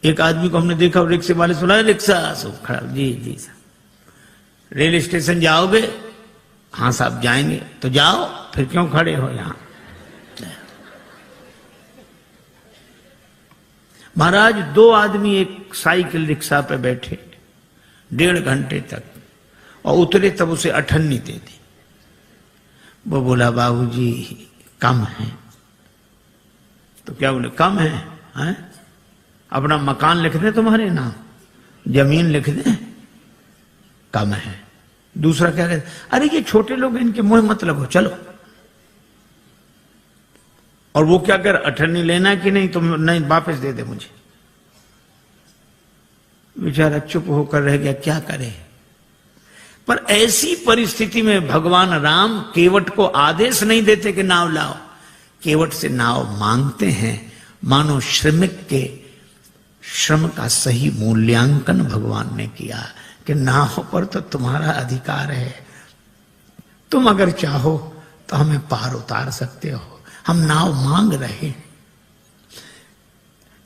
एक आदमी को हमने देखा, रिक्शे वाले सुना, रिक्शा सब खड़ा, जी जी साहब रेल स्टेशन जाओगे? हाँ साहब जाएंगे। तो जाओ, फिर क्यों खड़े हो यहां? महाराज 2 आदमी एक साइकिल रिक्शा पे बैठे 1.5 घंटे तक, और उतरे तब उसे अठन्नी दे दी। वो बोला बाबूजी कम है। तो क्या बोले कम है, हैं? अपना मकान लिख दे, तुम्हारे नाम जमीन लिख दे, कम है। दूसरा क्या कहते, अरे ये छोटे लोग, इनके मुंह मत लगो, चलो। और वो क्या कर, अठन्नी लेना कि नहीं? तुम नहीं, वापस दे दे मुझे। बेचारा चुप होकर रह गया, क्या करे। पर ऐसी परिस्थिति में भगवान राम केवट को आदेश नहीं देते कि नाव लाओ, केवट से नाव मांगते हैं। मानो श्रमिक के श्रम का सही मूल्यांकन भगवान ने किया कि नाव पर तो तुम्हारा अधिकार है, तुम अगर चाहो तो हमें पार उतार सकते हो, हम नाव मांग रहे।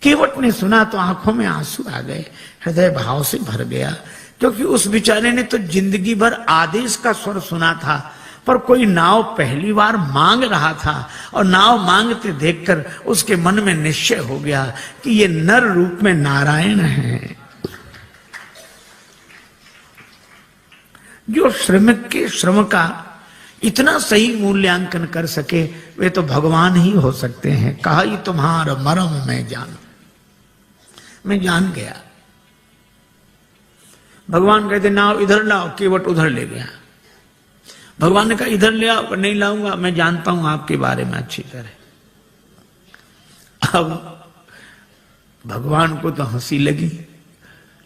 केवट ने सुना तो आंखों में आंसू आ गए, हृदय भाव से भर गया, क्योंकि उस बेचारे ने तो जिंदगी भर आदेश का स्वर सुना था, पर कोई नाव पहली बार मांग रहा था, और नाव मांगते देखकर उसके मन में निश्चय हो गया कि ये नर रूप में नारायण है। जो श्रमिक के श्रम का इतना सही मूल्यांकन कर सके, वे तो भगवान ही हो सकते हैं। कहा ही तुम्हारा मरम मैं जान गया। भगवान कहते नाव इधर लाओ, केवट उधर ले गया। भगवान ने कहा इधर ले आओ, नहीं लाऊंगा, मैं जानता हूं आपके बारे में अच्छी तरह। अब भगवान को तो हंसी लगी,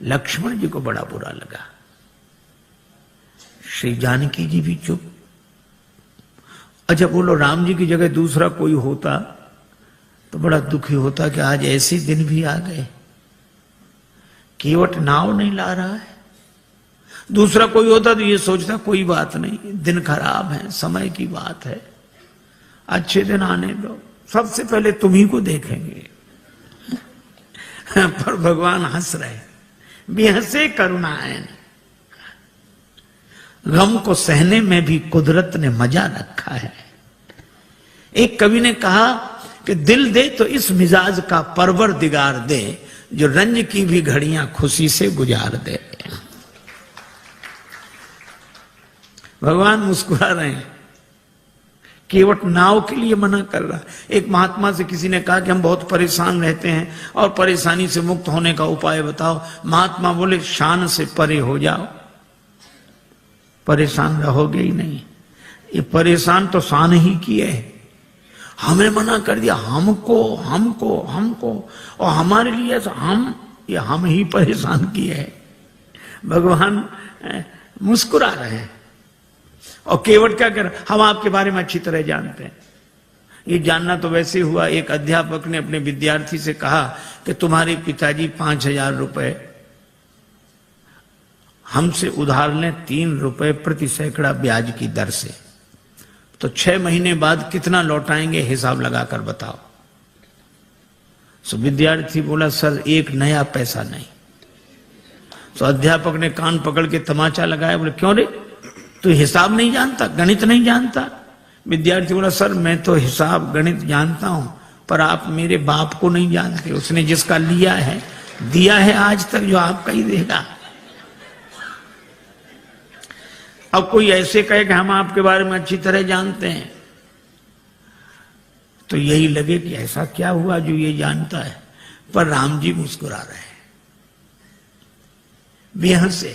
लक्ष्मण जी को बड़ा बुरा लगा। श्री जानकी जी भी चुप। अच्छा बोलो, राम जी की जगह दूसरा कोई होता तो बड़ा दुखी होता कि आज ऐसे दिन भी आ गए, केवट नाव नहीं ला रहा है। दूसरा कोई होता तो ये सोचता कोई बात नहीं, दिन खराब है, समय की बात है, अच्छे दिन आने दो, सबसे पहले तुम्ही को देखेंगे। पर भगवान हंस रहे, बेहसे करुणाएं। गम को सहने में भी कुदरत ने मजा रखा है। एक कवि ने कहा कि दिल दे तो इस मिजाज का परवरदिगार दे, जो रंज की भी घड़ियां खुशी से गुजार दे। भगवान मुस्कुरा रहे हैं, केवट नाव के लिए मना कर रहा। एक महात्मा से किसी ने कहा कि हम बहुत परेशान रहते हैं और परेशानी से मुक्त होने का उपाय बताओ। महात्मा बोले शान से परे हो जाओ, परेशान रहोगे ही नहीं। ये परेशान तो शान ही किए, हमें मना कर दिया, हमको हमको हमको, और हमारे लिए हम ही परेशान किए हैं। भगवान मुस्कुरा रहे हैं। और केवट क्या कर, हम आपके बारे में अच्छी तरह जानते हैं। ये जानना तो वैसे हुआ, एक अध्यापक ने अपने विद्यार्थी से कहा कि तुम्हारे पिताजी 5,000 रुपए हमसे उधार लें 3 रुपए प्रति सैकड़ा ब्याज की दर से, तो 6 महीने बाद कितना लौटाएंगे, हिसाब लगाकर बताओ। सो विद्यार्थी बोला सर 1 नया पैसा नहीं। तो अध्यापक ने कान पकड़ के तमाचा लगाया, बोले क्यों रे, तू हिसाब नहीं जानता, गणित नहीं जानता? विद्यार्थी बोला सर मैं तो हिसाब गणित जानता हूं, पर आप मेरे बाप को नहीं जानते, उसने जिसका लिया है दिया है आज तक, जो आपका ही देगा। अब कोई ऐसे कहे कि हम आपके बारे में अच्छी तरह जानते हैं, तो यही लगे कि ऐसा क्या हुआ जो ये जानता है। पर राम जी मुस्कुरा रहे हैं बेहसे,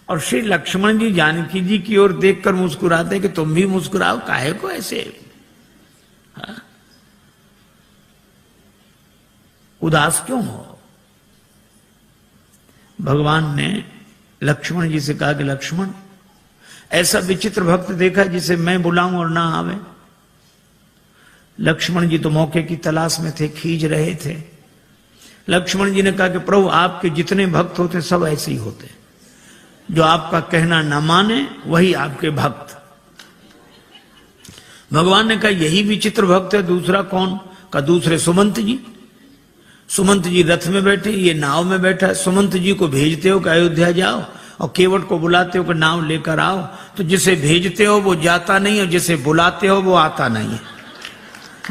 और श्री लक्ष्मण जी जानकी जी की ओर देखकर मुस्कुराते कि तुम भी मुस्कुराओ, काहे को ऐसे उदास क्यों हो। भगवान ने लक्ष्मण जी से कहा कि लक्ष्मण, ऐसा विचित्र भक्त देखा जिसे मैं बुलाऊं और ना आवे। लक्ष्मण जी तो मौके की तलाश में थे, खींच रहे थे। लक्ष्मण जी ने कहा कि प्रभु आपके जितने भक्त होते सब ऐसे ही होते, जो आपका कहना न माने वही आपके भक्त। भगवान ने कहा यही विचित्र भक्त है, दूसरा कौन? का दूसरे सुमंत जी। सुमंत जी रथ में बैठे, ये नाव में बैठा। सुमंत जी को भेजते हो कि अयोध्या जाओ, और केवट को बुलाते हो कि नाव लेकर आओ। तो जिसे भेजते हो वो जाता नहीं, और जिसे बुलाते हो वो आता नहीं है।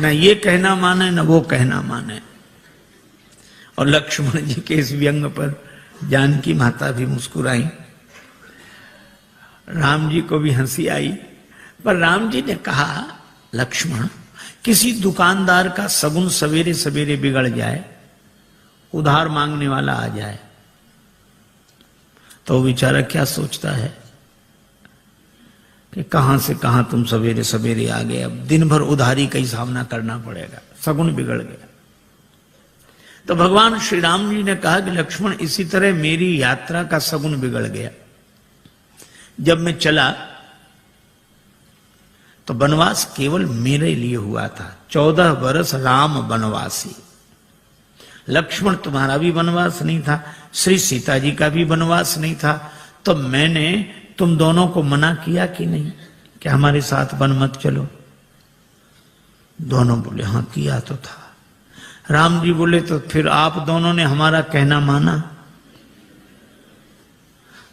न ये कहना माने न वो कहना माने। और लक्ष्मण जी के इस व्यंग पर जानकी माता भी मुस्कुराई, राम जी को भी हंसी आई। पर राम जी ने कहा, लक्ष्मण, किसी दुकानदार का सगुन सवेरे सवेरे बिगड़ जाए, उधार मांगने वाला आ जाए, तो वो बेचारा क्या सोचता है कि कहां से कहां तुम सवेरे सवेरे आ गए, अब दिन भर उधारी का ही सामना करना पड़ेगा, सगुन बिगड़ गया। तो भगवान श्री राम जी ने कहा कि लक्ष्मण, इसी तरह मेरी यात्रा का सगुन बिगड़ गया। जब मैं चला तो वनवास केवल मेरे लिए हुआ था। 14 वर्ष राम वनवासी। लक्ष्मण तुम्हारा भी वनवास नहीं था, श्री सीता जी का भी वनवास नहीं था। तो मैंने तुम दोनों को मना किया कि नहीं कि हमारे साथ वन मत चलो? दोनों बोले हाँ किया तो था। राम जी बोले तो फिर आप दोनों ने हमारा कहना माना?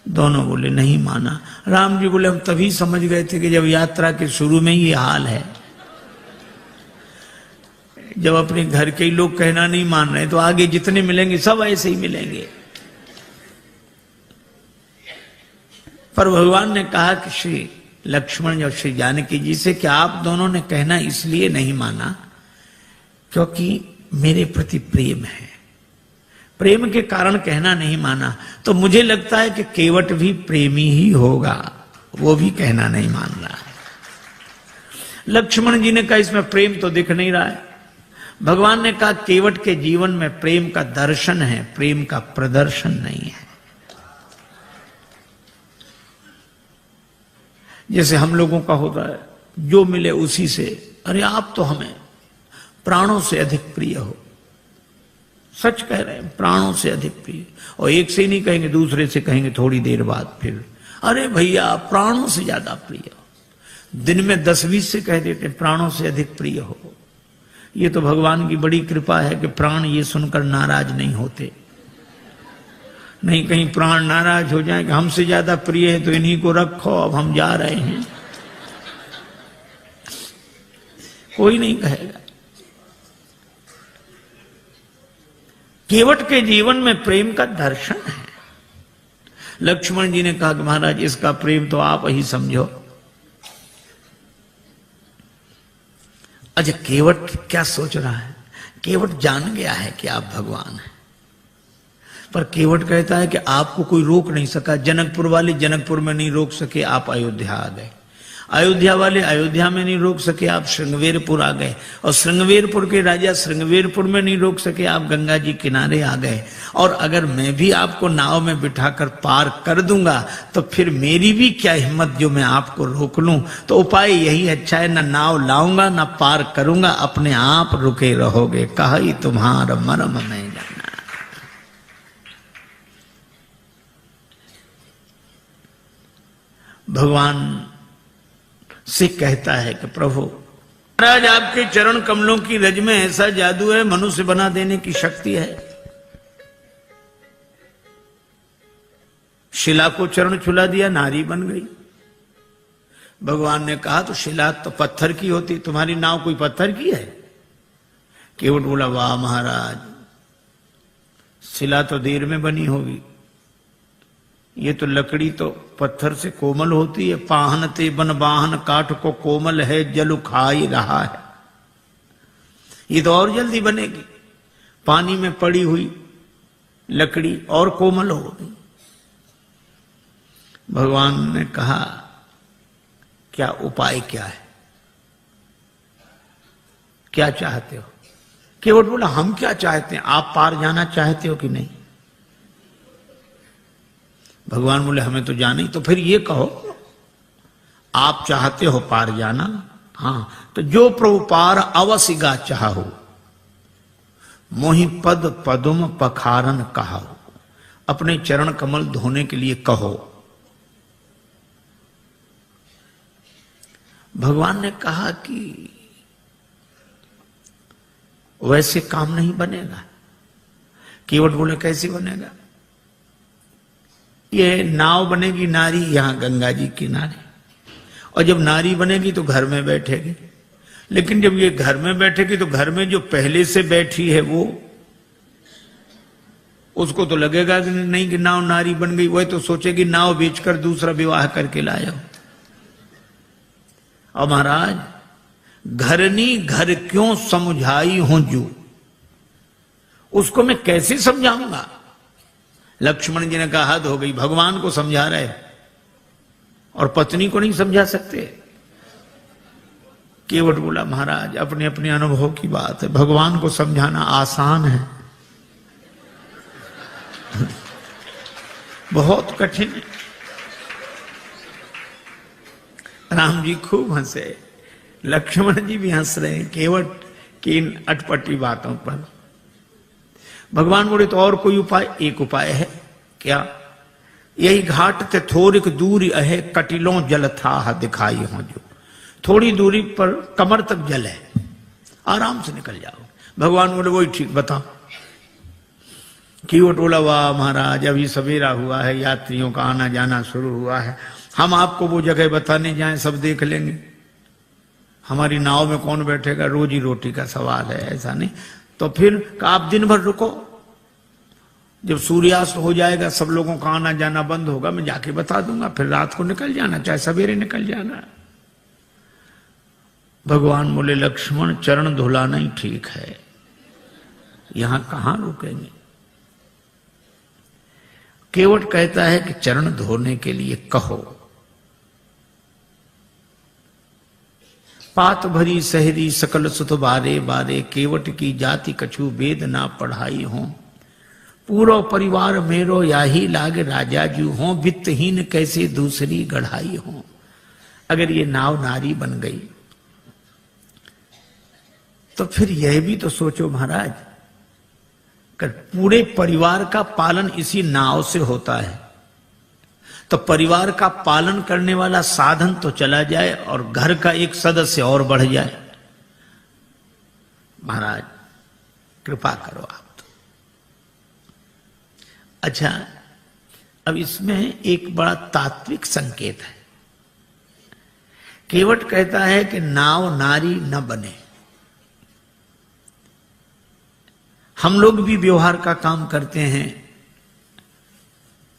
दोनों बोले नहीं माना। राम जी बोले हम तभी समझ गए थे कि जब यात्रा के शुरू में ये हाल है, जब अपने घर के ही लोग कहना नहीं मान रहे तो आगे जितने मिलेंगे सब ऐसे ही मिलेंगे। पर भगवान ने कहा कि श्री लक्ष्मण और श्री जानकी जी से कि आप दोनों ने कहना इसलिए नहीं माना क्योंकि मेरे प्रति प्रेम है, प्रेम के कारण कहना नहीं माना। तो मुझे लगता है कि केवट भी प्रेमी ही होगा, वो भी कहना नहीं मान रहा है। लक्ष्मण जी ने कहा इसमें प्रेम तो दिख नहीं रहा है। भगवान ने कहा केवट के जीवन में प्रेम का दर्शन है, प्रेम का प्रदर्शन नहीं है। जैसे हम लोगों का होता है, जो मिले उसी से, अरे आप तो हमें प्राणों से अधिक प्रिय हो। सच कह रहे हैं, प्राणों से अधिक प्रिय। और एक से ही नहीं कहेंगे, दूसरे से कहेंगे थोड़ी देर बाद फिर, अरे भैया प्राणों से ज्यादा प्रिय हो। दिन में 10-20 से कह देते प्राणों से अधिक प्रिय हो। ये तो भगवान की बड़ी कृपा है कि प्राण ये सुनकर नाराज नहीं होते। नहीं कहीं प्राण नाराज हो जाए कि हमसे ज्यादा प्रिय है तो इन्हीं को रखो, अब हम जा रहे हैं, कोई नहीं कहेगा। केवट के जीवन में प्रेम का दर्शन है। लक्ष्मण जी ने कहा कि महाराज इसका प्रेम तो आप ही समझो। अच्छा केवट क्या सोच रहा है? केवट जान गया है कि आप भगवान हैं, पर केवट कहता है कि आपको कोई रोक नहीं सका। जनकपुर वाले जनकपुर में नहीं रोक सके, आप अयोध्या आ गए। अयोध्या वाले अयोध्या में नहीं रोक सके, आप श्रृंगवेरपुर आ गए। और श्रृंगवेरपुर के राजा श्रृंगवेरपुर में नहीं रोक सके, आप गंगा जी किनारे आ गए। और अगर मैं भी आपको नाव में बिठाकर पार कर दूंगा तो फिर मेरी भी क्या हिम्मत जो मैं आपको रोक लूं। तो उपाय यही अच्छा है, ना नाव लाऊंगा ना पार करूंगा, अपने आप रुके रहोगे। कही तुम्हारा मरम में जाना। भगवान से कहता है कि प्रभु महाराज आपके चरण कमलों की रज में ऐसा जादू है, मनुष्य बना देने की शक्ति है। शिला को चरण छुला दिया, नारी बन गई। भगवान ने कहा तो शिला तो पत्थर की होती, तुम्हारी नाव कोई पत्थर की है? केवट बोला वाह महाराज, शिला तो देर में बनी होगी, ये तो लकड़ी तो पत्थर से कोमल होती है। पाहन ते बन बाहन काठ को कोमल है, जल खाई रहा है। ये तो और जल्दी बनेगी, पानी में पड़ी हुई लकड़ी और कोमल होगी। भगवान ने कहा क्या उपाय क्या है, क्या चाहते हो? केवट बोला हम क्या चाहते हैं, आप पार जाना चाहते हो कि नहीं? भगवान बोले हमें तो जाना ही। तो फिर ये कहो आप चाहते हो पार जाना? हाँ, तो जो प्रभु पार अवसिगा चाहो, मोहि पद पदुम पखारन कहो। अपने चरण कमल धोने के लिए कहो। भगवान ने कहा कि वैसे काम नहीं बनेगा। केवट बोले कैसे बनेगा? ये नाव बनेगी नारी यहां गंगा जी किनारे, और जब नारी बनेगी तो घर में बैठेगी। लेकिन जब ये घर में बैठेगी तो घर में जो पहले से बैठी है वो, उसको तो लगेगा कि नहीं कि नाव नारी बन गई, वह तो सोचेगी नाव बेचकर दूसरा विवाह करके लाया हो। और महाराज, घरनी घर क्यों समझाई हूं जू, उसको मैं कैसे समझाऊंगा? लक्ष्मण जी ने कहा हद हो गई, भगवान को समझा रहे और पत्नी को नहीं समझा सकते। केवट बोला महाराज अपने अपने अनुभव की बात है, भगवान को समझाना आसान है, बहुत कठिन है। राम जी खूब हंसे, लक्ष्मण जी भी हंस रहे हैं केवट की इन अटपटी बातों पर। भगवान बोले तो और कोई उपाय? एक उपाय है। क्या? यही घाट ते थोड़िक दूरी अहे, कटिलों जल था दिखाई हो जो। थोड़ी दूरी पर कमर तक जल है, आराम से निकल जाओ। भगवान बोले वही ठीक, बताओ। केवट बोला वाह महाराज, अभी सवेरा हुआ है, यात्रियों का आना जाना शुरू हुआ है, हम आपको वो जगह बताने जाएं सब देख लेंगे, हमारी नाव में कौन बैठेगा, रोजी रोटी का सवाल है, ऐसा नहीं। तो फिर आप दिन भर रुको, जब सूर्यास्त हो जाएगा सब लोगों का आना जाना बंद होगा, मैं जाके बता दूंगा, फिर रात को निकल जाना, चाहे सवेरे निकल जाना। भगवान बोले लक्ष्मण चरण धुलाना ही ठीक है, यहां कहां रुकेंगे। केवट कहता है कि चरण धोने के लिए कहो। पात भरी सहरी सकल सुत बारे बारे, केवट की जाति कछु वेद ना पढ़ाई हो। पूरा परिवार मेरो याही लाग राजा जू हो, वित्तहीन कैसे दूसरी गढ़ाई हो। अगर ये नाव नारी बन गई तो फिर यह भी तो सोचो महाराज, कर पूरे परिवार का पालन इसी नाव से होता है, तो परिवार का पालन करने वाला साधन तो चला जाए और घर का एक सदस्य और बढ़ जाए। महाराज कृपा करो आप तो। अच्छा, अब इसमें एक बड़ा तात्विक संकेत है। केवट कहता है कि नाव नारी न बने। हम लोग भी व्यवहार का काम करते हैं,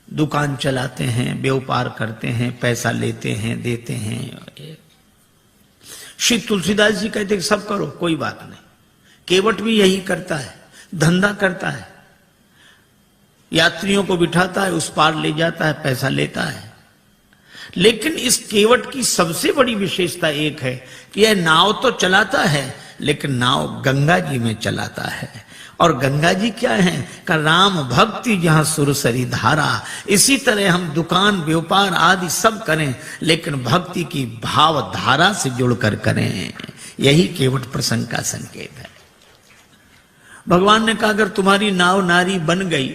दुकान चलाते हैं, व्यापार करते हैं, पैसा लेते हैं, देते हैं। श्री तुलसीदास जी कहते हैं सब करो, कोई बात नहीं। केवट भी यही करता है, धंधा करता है, यात्रियों को बिठाता है, उस पार ले जाता है, पैसा लेता है। लेकिन इस केवट की सबसे बड़ी विशेषता एक है कि यह नाव तो चलाता है, लेकिन नाव गंगा जी में चलाता है। और गंगा जी क्या है? का राम भक्ति जहां सुरसरी धारा। इसी तरह हम दुकान व्यापार आदि सब करें, लेकिन भक्ति की भाव धारा से जुड़कर करें। यही केवट प्रसंग का संकेत है। भगवान ने कहा अगर तुम्हारी नाव नारी बन गई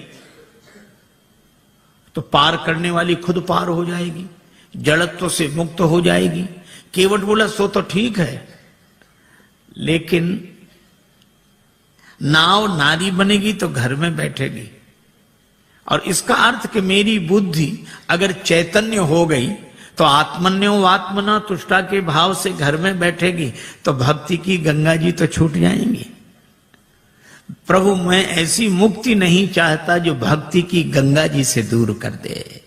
तो पार करने वाली खुद पार हो जाएगी, जड़त्व से मुक्त हो जाएगी। केवट बोला सो तो ठीक है, लेकिन नाव नारी बनेगी तो घर में बैठेगी, और इसका अर्थ कि मेरी बुद्धि अगर चैतन्य हो गई तो आत्मन्यो आत्मना तुष्टा के भाव से घर में बैठेगी, तो भक्ति की गंगा जी तो छूट जाएंगी। प्रभु मैं ऐसी मुक्ति नहीं चाहता जो भक्ति की गंगा जी से दूर कर दे।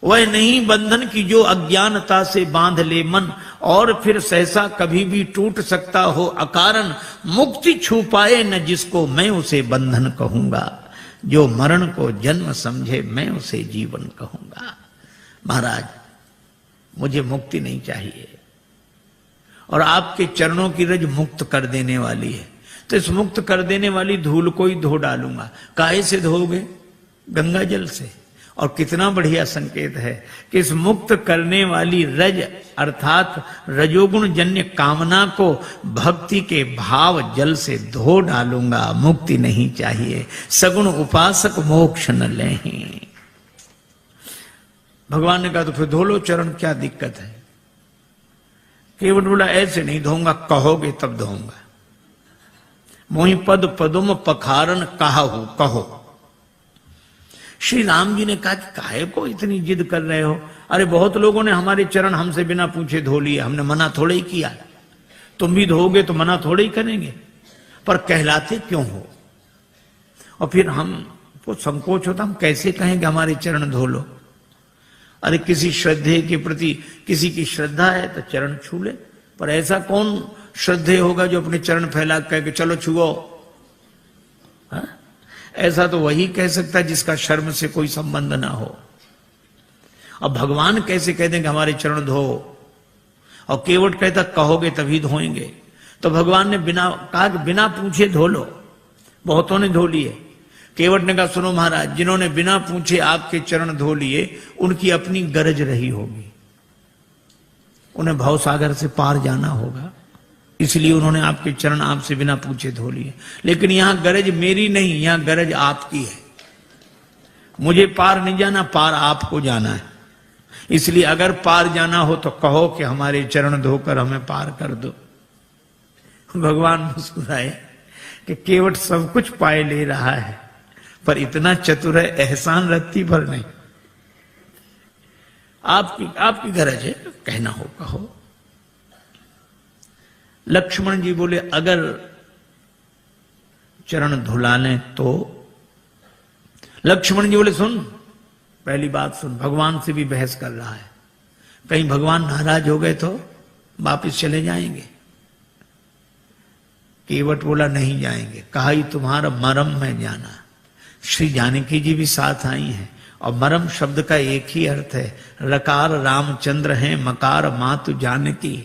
वह नहीं बंधन की जो अज्ञानता से बांध ले मन, और फिर सहसा कभी भी टूट सकता हो अकारण। मुक्ति छू पाए न जिसको मैं उसे बंधन कहूंगा, जो मरण को जन्म समझे मैं उसे जीवन कहूंगा। महाराज मुझे मुक्ति नहीं चाहिए, और आपके चरणों की रज मुक्त कर देने वाली है, तो इस मुक्त कर देने वाली धूल को ही धो डालूंगा। काहे से धोगे? गंगा जल से। और कितना बढ़िया संकेत है कि इस मुक्त करने वाली रज अर्थात रजोगुण जन्य कामना को भक्ति के भाव जल से धो डालूंगा। मुक्ति नहीं चाहिए, सगुण उपासक मोक्ष न लें। भगवान ने कहा तो फिर धो लो चरण, क्या दिक्कत है? केवट बोला ऐसे नहीं धोऊंगा, कहोगे तब धोऊंगा। मोहि पद पदुम पखारन कहाहु कहो। श्री राम जी ने कहा कि काहे को इतनी जिद कर रहे हो? अरे बहुत लोगों ने हमारे चरण हमसे बिना पूछे धो लिए, हमने मना थोड़े ही किया। तुम भी धोगे तो मना थोड़े ही करेंगे, पर कहलाते क्यों हो? और फिर हमको संकोच होता, हम कैसे कहें कि हमारे चरण धो लो? अरे किसी श्रद्धे के प्रति किसी की श्रद्धा है तो चरण छू ले, पर ऐसा कौन श्रद्धेय होगा जो अपने चरण फैला कह के चलो छुओ? ऐसा तो वही कह सकता है जिसका शर्म से कोई संबंध ना हो। अब भगवान कैसे कह देंगे हमारे चरण धो? और केवट कहता कहोगे तभी धोएंगे। तो भगवान ने बिना कहा कि बिना पूछे धो लो। बहुतों ने धो लिए। केवट ने कहा सुनो महाराज, जिन्होंने बिना पूछे आपके चरण धो लिए उनकी अपनी गरज रही होगी, उन्हें भवसागर से पार जाना होगा, इसलिए उन्होंने आपके चरण आपसे बिना पूछे धो लिए। लेकिन यहां गरज मेरी नहीं, यहां गरज आपकी है। मुझे पार नहीं जाना, पार आपको जाना है। इसलिए अगर पार जाना हो तो कहो कि हमारे चरण धोकर हमें पार कर दो। भगवान मुस्कुराए कि केवट सब कुछ पाए ले रहा है, पर इतना चतुर है एहसान रत्ती भर नहीं। आपकी गरज है, कहना हो कहो। लक्ष्मण जी बोले अगर चरण धुला लें तो? लक्ष्मण जी बोले सुन, पहली बात सुन, भगवान से भी बहस कर रहा है, कहीं भगवान नाराज हो गए तो वापिस चले जाएंगे। केवट बोला नहीं जाएंगे। कहा ही तुम्हारा मरम में जाना। श्री जानकी जी भी साथ आई हैं, और मरम शब्द का एक ही अर्थ है, रकार रामचंद्र हैं, मकार मातु जानकी।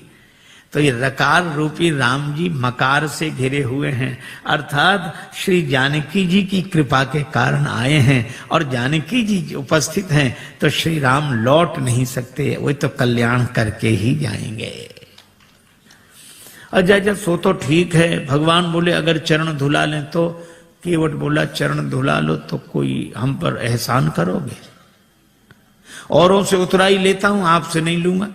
तो ये रकार रूपी राम जी मकार से घिरे हुए हैं, अर्थात श्री जानकी जी की कृपा के कारण आए हैं, और जानकी जी उपस्थित हैं तो श्री राम लौट नहीं सकते, वो तो कल्याण करके ही जाएंगे। अच्छा सो तो ठीक है। भगवान बोले अगर चरण धुला लें तो? केवट बोला चरण धुला लो तो कोई हम पर एहसान करोगे? औरों से उतराई लेता हूं, आपसे नहीं लूंगा।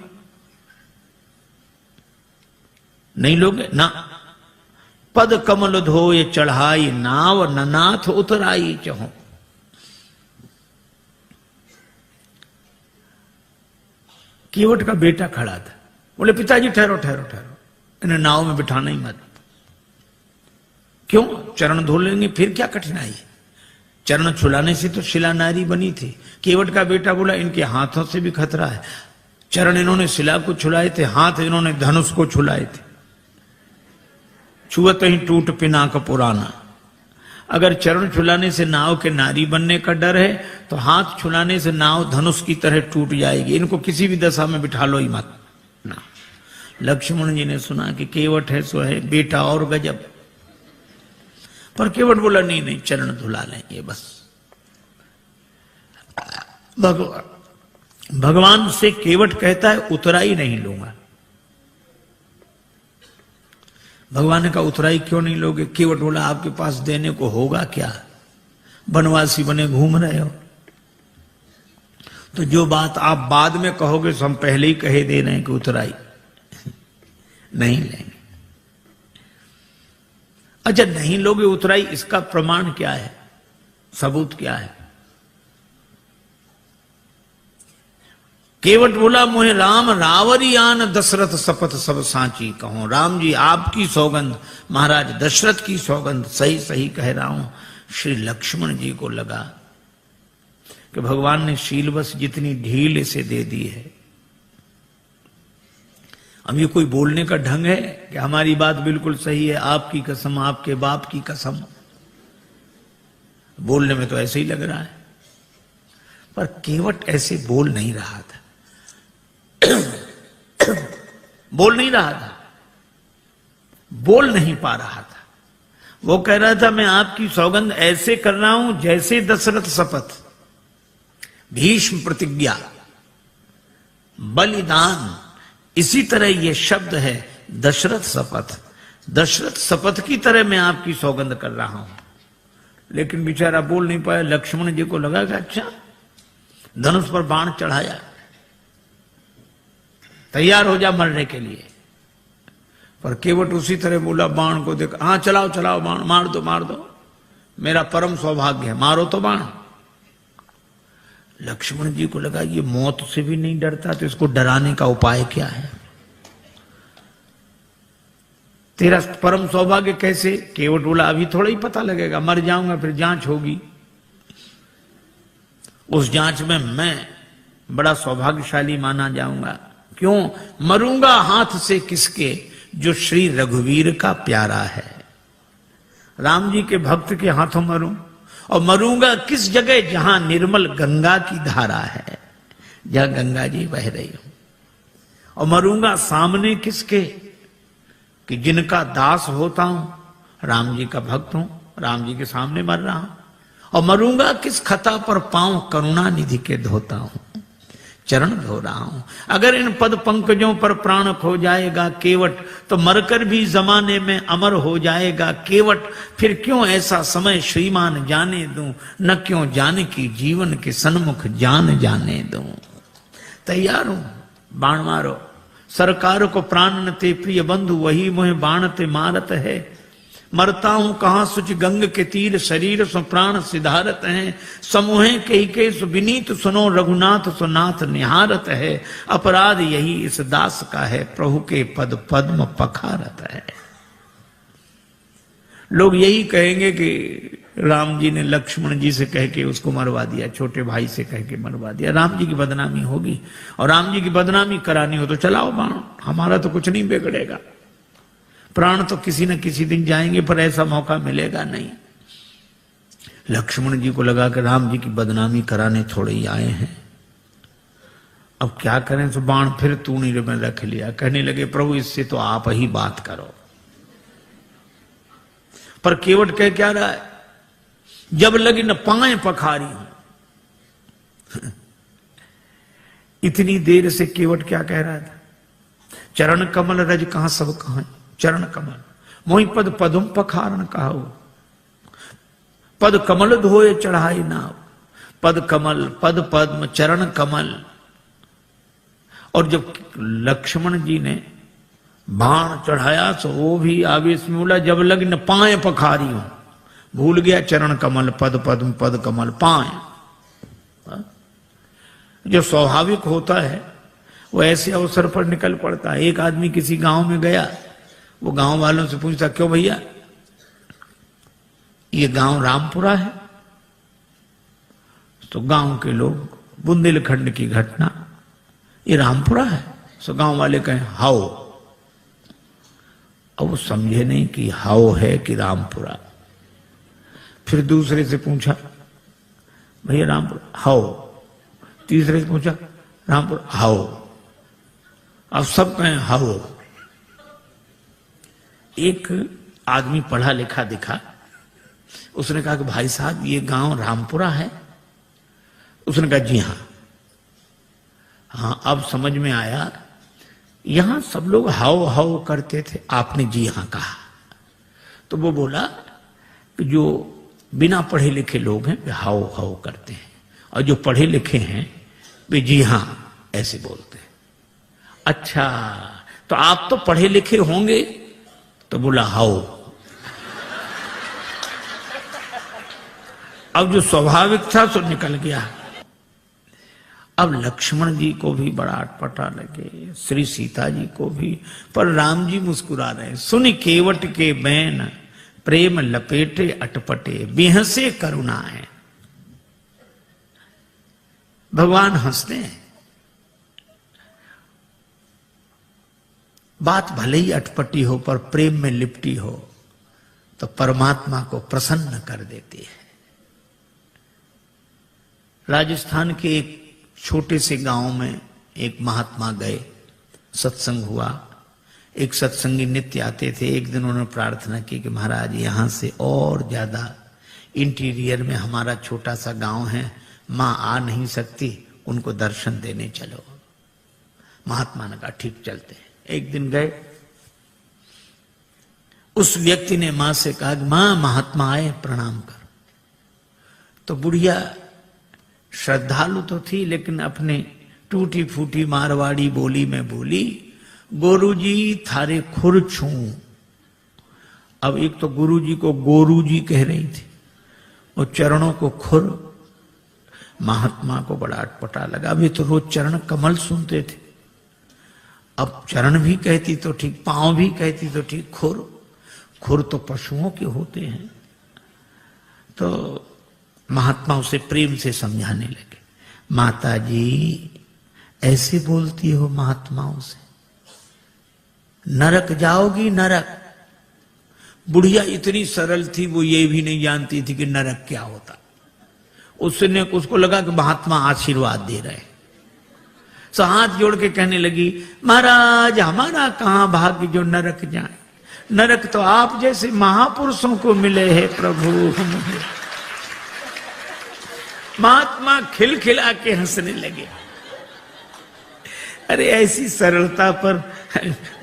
नहीं लोगे ना? पद कमल धोए चढ़ाई नाव, ननाथ उतराई चहो। केवट का बेटा खड़ा था, बोले पिताजी ठहरो ठहरो ठहरो, इन्हें नाव में बिठाना ही मत। क्यों? चरण धो लेंगे, फिर क्या कठिनाई है? चरण छुलाने से तो शिला नारी बनी थी। केवट का बेटा बोला इनके हाथों से भी खतरा है। चरण इन्होंने शिला को छुलाए थे, हाथ इन्होंने धनुष को छुलाए थे। छुअत ही टूट पिनाक पुराना। अगर चरण छुलाने से नाव के नारी बनने का डर है तो हाथ छुलाने से नाव धनुष की तरह टूट जाएगी। इनको किसी भी दशा में बिठा लो ही मत ना। लक्ष्मण जी ने सुना कि केवट है सो है, बेटा और गजब। पर केवट बोला नहीं नहीं, चरण धुला लेंगे बस। भगवान से केवट कहता है उतराई नहीं लूंगा। भगवान ने कहा उतराई क्यों नहीं लोगे? केवट बोला आपके पास देने को होगा क्या? बनवासी बने घूम रहे हो। तो जो बात आप बाद में कहोगे तो हम पहले ही कहे दे रहे हैं कि उतराई नहीं लेंगे। अच्छा नहीं लोगे उतराई, इसका प्रमाण क्या है? सबूत क्या है? केवट बोला मोहे राम रावरियान दशरथ शपथ सब सांची कहो। राम जी आपकी सौगंध, महाराज दशरथ की सौगंध, सही सही कह रहा हूं। श्री लक्ष्मण जी को लगा कि भगवान ने शीलवश जितनी ढील इसे दे दी है, अब ये कोई बोलने का ढंग है कि हमारी बात बिल्कुल सही है, आपकी कसम, आपके बाप की कसम। बोलने में तो ऐसे ही लग रहा है, पर केवट ऐसे बोल नहीं रहा था। बोल नहीं रहा था, बोल नहीं पा रहा था। वो कह रहा था मैं आपकी सौगंध ऐसे कर रहा हूं जैसे दशरथ शपथ, भीष्म प्रतिज्ञा, बलिदान, इसी तरह ये शब्द है दशरथ शपथ। दशरथ शपथ की तरह मैं आपकी सौगंध कर रहा हूं। लेकिन बेचारा बोल नहीं पाया। लक्ष्मण जी को लगा कि अच्छा, धनुष पर बाण चढ़ाया, तैयार हो जा मरने के लिए। पर केवट उसी तरह बोला, बाण को देख, हाँ चलाओ चलाओ बाण, मार दो मार दो, मेरा परम सौभाग्य है, मारो तो बाण। लक्ष्मण जी को लगा ये मौत से भी नहीं डरता, तो इसको डराने का उपाय क्या है? तेरा परम सौभाग्य कैसे? केवट बोला अभी थोड़ा ही पता लगेगा, मर जाऊंगा फिर जांच होगी, उस जांच में मैं बड़ा सौभाग्यशाली माना जाऊंगा। क्यों? मरूंगा हाथ से किसके, जो श्री रघुवीर का प्यारा है, राम जी के भक्त के हाथों मरूं। और मरूंगा किस जगह? जहां निर्मल गंगा की धारा है, जहां गंगा जी बह रही हो। और मरूंगा सामने किसके? कि जिनका दास होता हूं, राम जी का भक्त हूं, राम जी के सामने मर रहा हूं। और मरूंगा किस खता पर? पांव करुणा निधि के धोता हूं, चरण धो रहा हूं। अगर इन पद पंकजों पर प्राण खो जाएगा केवट, तो मरकर भी जमाने में अमर हो जाएगा केवट। फिर क्यों ऐसा समय श्रीमान जाने दूं, न क्यों जानकी जीवन के सन्मुख जान जाने दूं। तैयार हूं, बाण मारो। सरकार को प्राण न ते प्रिय बंधु, वही मोहे बाण ते मारत है। मरता हूं कहां सुच गंग के तीर, शरीर सो प्राण सिधारत है। समूहे के सु विनीत सुनो, रघुनाथ सो नाथ निहारत है। अपराध यही इस दास का है, प्रभु के पद पद्म पखारत है। लोग यही कहेंगे कि राम जी ने लक्ष्मण जी से कह के उसको मरवा दिया, छोटे भाई से कह के मरवा दिया, राम जी की बदनामी होगी। और राम जी की बदनामी करानी हो तो चलाओ बाण, हमारा तो कुछ नहीं बिगड़ेगा। प्राण तो किसी न किसी दिन जाएंगे, पर ऐसा मौका मिलेगा नहीं। लक्ष्मण जी को लगा कि राम जी की बदनामी कराने थोड़े ही आए हैं, अब क्या करें। तो बाण फिर तूणी में रख लिया। कहने लगे प्रभु इससे तो आप ही बात करो। पर केवट कह क्या रहा है? जब लगी न पाए पखारी हूं। इतनी देर से केवट क्या कह रहा था? चरण कमल रज कहां सब कहां, चरण कमल मोहि पद पदुम पखारन कहाऊ। पद कमल धोए चढ़ाई नाव, पद कमल पद पद्म चरण कमल। और जब लक्ष्मण जी ने बाण चढ़ाया तो वो भी आवेश में बोला, जब लग न पाए पखारी हूं। भूल गया चरण कमल पद पद्म पद कमल पाए। जो स्वाभाविक होता है वो ऐसे अवसर पर निकल पड़ता है। एक आदमी किसी गांव में गया, वो गांव वालों से पूछता, क्यों भैया ये गांव रामपुरा है? तो गांव के लोग, बुंदेलखंड की घटना, ये रामपुरा है? तो गांव वाले कहें हाओ। अब वो समझे नहीं कि हाओ है कि रामपुरा। फिर दूसरे से पूछा, भैया रामपुरा हाओ। तीसरे से पूछा, रामपुरा हाओ। अब सब कहें हाओ। एक आदमी पढ़ा लिखा दिखा, उसने कहा कि भाई साहब ये गांव रामपुरा है? उसने कहा जी हां। हाँ अब समझ में आया, यहां सब लोग हाओ हाओ करते थे, आपने जी हां कहा। तो वो बोला कि जो बिना पढ़े लिखे लोग हैं वे हाओ हाओ करते हैं, और जो पढ़े लिखे हैं वे जी हां ऐसे बोलते हैं। अच्छा तो आप तो पढ़े लिखे होंगे? तो बोला हाओ। अब जो स्वाभाविक था सो निकल गया। अब लक्ष्मण जी को भी बड़ा अटपटा लगे, श्री सीता जी को भी, पर राम जी मुस्कुरा रहे। सुन केवट के बैन, प्रेम लपेटे अटपटे, बेहसे करुणा है। भगवान हंसते हैं। बात भले ही अटपटी हो पर प्रेम में लिपटी हो तो परमात्मा को प्रसन्न कर देती है। राजस्थान के एक छोटे से गांव में एक महात्मा गए, सत्संग हुआ। एक सत्संगी नित्य आते थे। एक दिन उन्होंने प्रार्थना की कि महाराज यहां से और ज्यादा इंटीरियर में हमारा छोटा सा गांव है, मां आ नहीं सकती, उनको दर्शन देने चलो। महात्मा ने कहा ठीक चलते हैं। एक दिन गए, उस व्यक्ति ने मां से कहा कि मां महात्मा आए प्रणाम कर। तो बुढ़िया श्रद्धालु तो थी लेकिन अपने टूटी फूटी मारवाड़ी बोली में बोली, गोरुजी थारे खुर छू। अब एक तो गुरुजी को गोरू जी कह रही थी और चरणों को खुर। महात्मा को बड़ा अटपटा लगा। अभी तो रोज चरण कमल सुनते थे, अब चरण भी कहती तो ठीक, पांव भी कहती तो ठीक, खुर। खुर तो पशुओं के होते हैं। तो महात्मा उसे प्रेम से समझाने लगे, माता जी ऐसे बोलती हो महात्माओं से, नरक जाओगी नरक। बुढ़िया इतनी सरल थी, वो ये भी नहीं जानती थी कि नरक क्या होता। उसको लगा कि महात्मा आशीर्वाद दे रहे हैं, तो हाथ जोड़ के कहने लगी, महाराज हमारा कहां भाग्य जो नरक जाए, नरक तो आप जैसे महापुरुषों को मिले हैं प्रभु। महात्मा खिलखिला के हंसने लगे। अरे ऐसी सरलता पर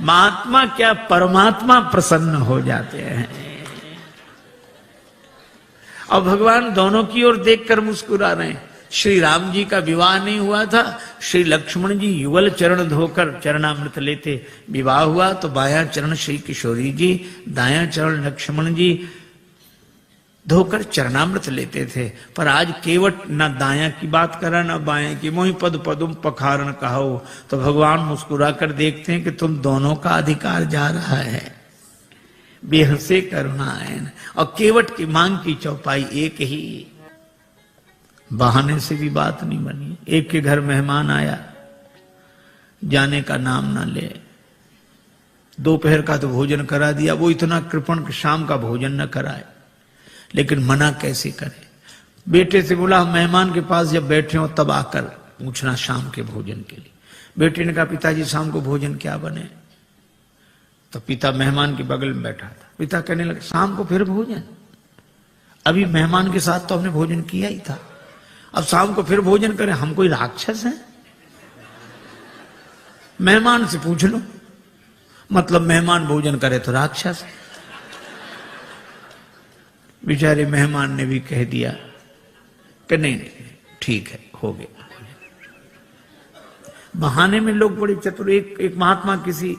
महात्मा क्या परमात्मा प्रसन्न हो जाते हैं। और भगवान दोनों की ओर देखकर मुस्कुरा रहे हैं। श्री राम जी का विवाह नहीं हुआ था, श्री लक्ष्मण जी युगल चरण धोकर चरणामृत लेते। विवाह हुआ तो बायां चरण श्री किशोरी जी, दायां चरण लक्ष्मण जी धोकर चरणामृत लेते थे। पर आज केवट न दायां की बात करा न बायां की, मोहि पद पदुम पखारण कहो। तो भगवान मुस्कुरा कर देखते हैं कि तुम दोनों का अधिकार जा रहा है, बेहसे करुणायन। और केवट की मांग की चौपाई एक ही, बहाने से भी बात नहीं बनी। एक के घर मेहमान आया, जाने का नाम ना ले, दोपहर का तो भोजन करा दिया, वो इतना कृपण कि शाम का भोजन न कराए। लेकिन मना कैसे करे। बेटे से बोला मेहमान के पास जब बैठे हो तब आकर पूछना शाम के भोजन के लिए। बेटे ने कहा पिताजी शाम को भोजन क्या बने। तो पिता मेहमान के बगल में बैठा था। पिता कहने लगे शाम को फिर भोजन, अभी मेहमान के साथ तो हमने भोजन किया ही था, अब शाम को फिर भोजन करें, हम कोई राक्षस हैं? मेहमान से पूछ लो, मतलब मेहमान भोजन करे तो राक्षस। बेचारे मेहमान ने भी कह दिया कि नहीं ठीक है, हो गया। बहाने में लोग बड़े चतुर। एक महात्मा किसी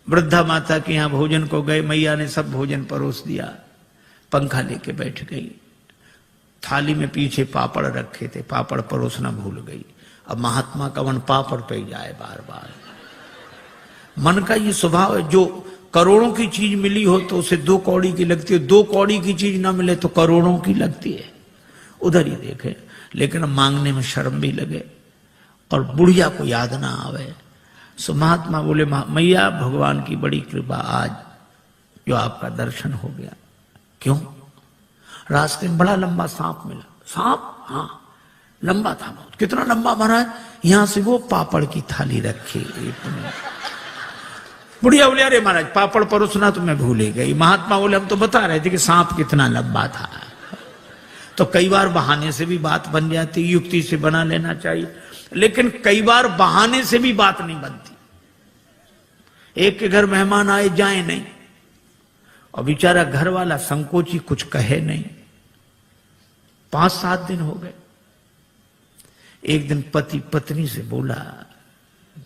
वृद्धा माता के यहां भोजन को गए, मैया ने सब भोजन परोस दिया, पंखा लेके बैठ गई। थाली में पीछे पापड़ रखे थे, पापड़ परोसना भूल गई। अब महात्मा का मन पापड़ पे जाए बार बार। मन का ये स्वभाव है, जो करोड़ों की चीज मिली हो तो उसे 2 कौड़ी की लगती है, 2 कौड़ी की चीज ना मिले तो करोड़ों की लगती है। उधर ही देखे, लेकिन मांगने में शर्म भी लगे और बुढ़िया को याद ना आवे। सो महात्मा बोले मैया भगवान की बड़ी कृपा, आज जो आपका दर्शन हो गया। क्यों? रास्ते में बड़ा लंबा सांप मिला। सांप? हाँ लंबा था बहुत। कितना लंबा महाराज? यहां से वो पापड़ की थाली रखी। बुढ़िया बोले अरे महाराज पापड़ परोसना तो मैं भूल ही गई। महात्मा बोले हम तो बता रहे थे कि सांप कितना लंबा था। तो कई बार बहाने से भी बात बन जाती, युक्ति से बना लेना चाहिए, लेकिन कई बार बहाने से भी बात नहीं बनती। एक के घर मेहमान आए जाए नहीं, और बेचारा घर वाला संकोची कुछ कहे नहीं। 5-7 दिन हो गए। एक दिन पति पत्नी से बोला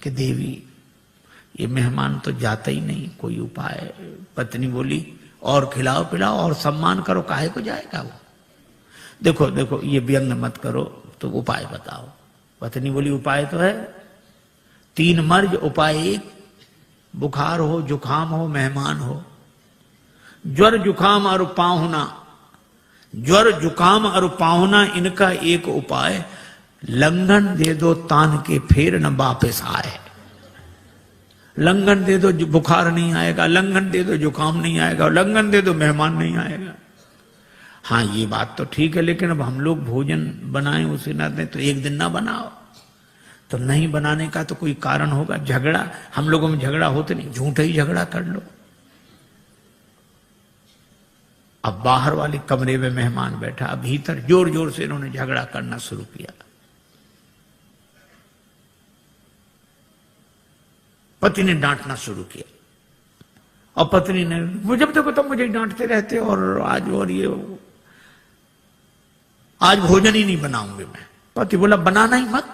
कि देवी ये मेहमान तो जाता ही नहीं, कोई उपाय। पत्नी बोली और खिलाओ पिलाओ और सम्मान करो, काहे को जाएगा वो। देखो देखो ये व्यंग मत करो, तो उपाय बताओ। पत्नी बोली उपाय तो है, 3 मर्ज उपाय 1, बुखार हो जुखाम हो मेहमान हो। ज्वर जुखाम और पाहुना, ज्वर जुखाम और पाहुना इनका एक उपाय, लंघन दे दो तान के फिर न वापस आए। लंघन दे दो बुखार नहीं आएगा, लंघन दे दो जुकाम नहीं आएगा, लंघन दे दो मेहमान नहीं आएगा। हाँ ये बात तो ठीक है, लेकिन अब हम लोग भोजन बनाएं उसे ना दें तो एक दिन ना बनाओ। तो नहीं बनाने का तो कोई कारण होगा। झगड़ा, हम लोगों में झगड़ा होते नहीं, झूठा ही झगड़ा कर लो। अब बाहर वाले कमरे में मेहमान बैठा, अब भीतर जोर जोर से इन्होंने झगड़ा करना शुरू किया। पति ने डांटना शुरू किया और पत्नी ने, मुझे देखो तुम मुझे डांटते रहते और आज और ये आज भोजन ही नहीं बनाऊंगी मैं। पति बोला बनाना ही मत,